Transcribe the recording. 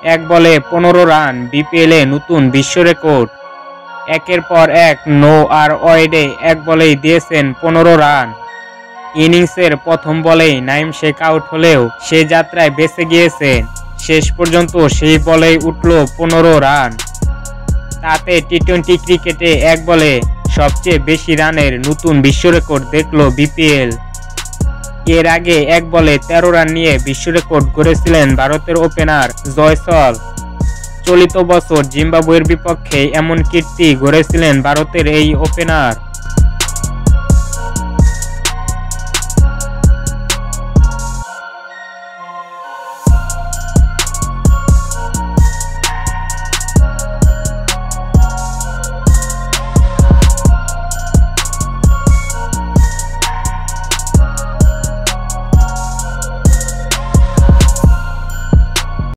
এক বলে 15 রান, বিপিএলে নতুন বিশ্ব রেকর্ড। একের পর এক নো আর ওয়াইডে এক বলেই দিয়েছেন 15 রান। ইনিংসের প্রথম বলেই নাঈম শেখ আউট হলেও সে যাত্রায় বেঁচে গিয়েছেন। শেষ পর্যন্ত সেই বলেই উঠল 15 রান। তাতে টি-20 ক্রিকেটে এক বলে সবচেয়ে বেশি রানের নতুন বিশ্ব রেকর্ড দেখল বিপিএল। এর আগে এক বলে 13 রান নিয়ে বিশ্ব রেকর্ড গড়েছিলেন ভারতের ওপেনার জয়সওয়াল। চলিত বছর জিম্বাবুয়ের বিপক্ষে এমন কীর্তি গড়েছিলেন ভারতের এই ওপেনার।